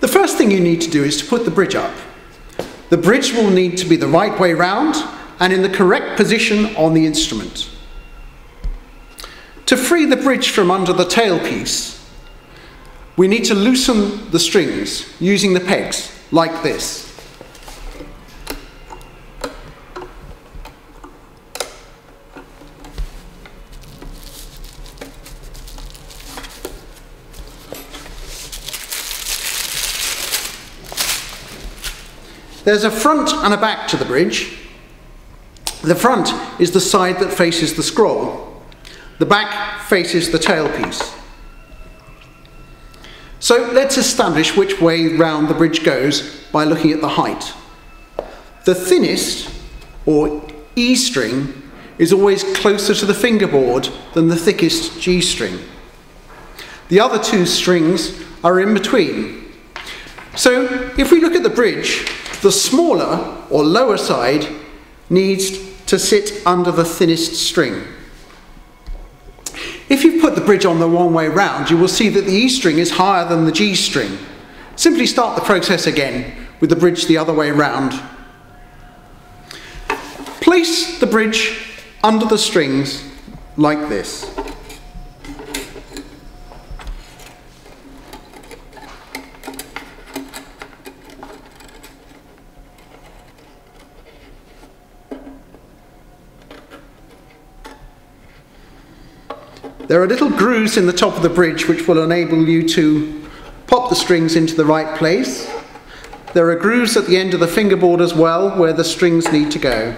The first thing you need to do is to put the bridge up. The bridge will need to be the right way round and in the correct position on the instrument. To free the bridge from under the tailpiece, we need to loosen the strings using the pegs, like this. There's a front and a back to the bridge. The front is the side that faces the scroll. The back faces the tailpiece. So let's establish which way round the bridge goes by looking at the height. The thinnest, or E string, is always closer to the fingerboard than the thickest G string. The other two strings are in between. So if we look at the bridge, the smaller or lower side needs to sit under the thinnest string. If you put the bridge on the wrong way round, you will see that the E string is higher than the G string. Simply start the process again with the bridge the other way round. Place the bridge under the strings like this. There are little grooves in the top of the bridge which will enable you to pop the strings into the right place. There are grooves at the end of the fingerboard as well where the strings need to go.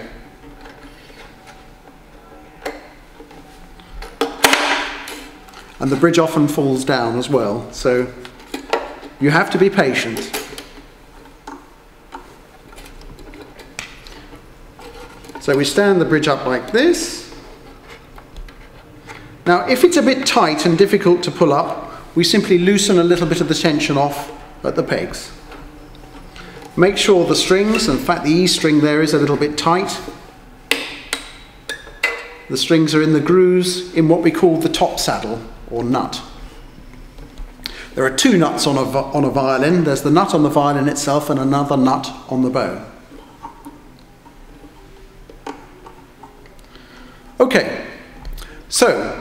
And the bridge often falls down as well, so you have to be patient. So we stand the bridge up like this. Now, if it's a bit tight and difficult to pull up, we simply loosen a little bit of the tension off at the pegs. Make sure the strings, in fact the E string there is a little bit tight. The strings are in the grooves in what we call the top saddle, or nut. There are two nuts on a violin. There's the nut on the violin itself and another nut on the bow. Okay, so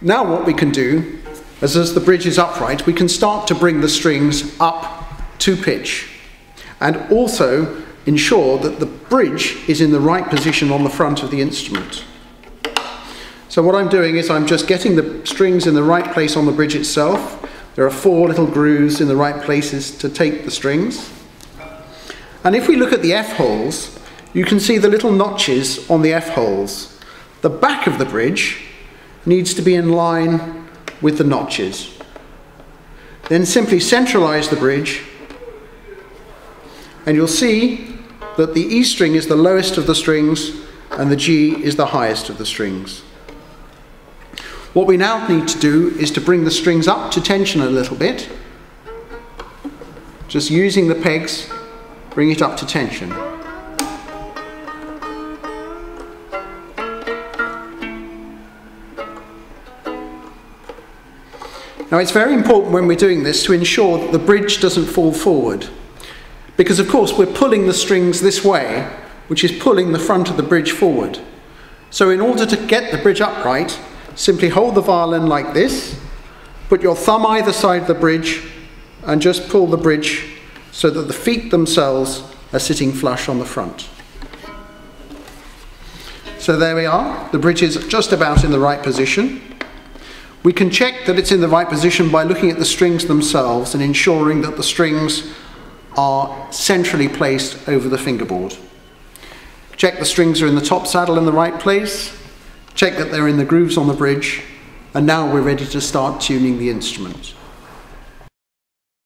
now what we can do, as the bridge is upright, we can start to bring the strings up to pitch and also ensure that the bridge is in the right position on the front of the instrument. So what I'm doing is I'm just getting the strings in the right place on the bridge itself. There are 4 little grooves in the right places to take the strings. And if we look at the F-holes, you can see the little notches on the F-holes. The back of the bridge needs to be in line with the notches. Then simply centralize the bridge and you'll see that the E string is the lowest of the strings and the G is the highest of the strings. What we now need to do is to bring the strings up to tension a little bit. Just using the pegs, bring it up to tension. Now it's very important when we're doing this to ensure that the bridge doesn't fall forward, because of course we're pulling the strings this way, which is pulling the front of the bridge forward. So in order to get the bridge upright, simply hold the violin like this, put your thumb either side of the bridge and just pull the bridge so that the feet themselves are sitting flush on the front. So there we are, the bridge is just about in the right position. We can check that it's in the right position by looking at the strings themselves and ensuring that the strings are centrally placed over the fingerboard. Check the strings are in the top saddle in the right place, check that they're in the grooves on the bridge, and now we're ready to start tuning the instrument.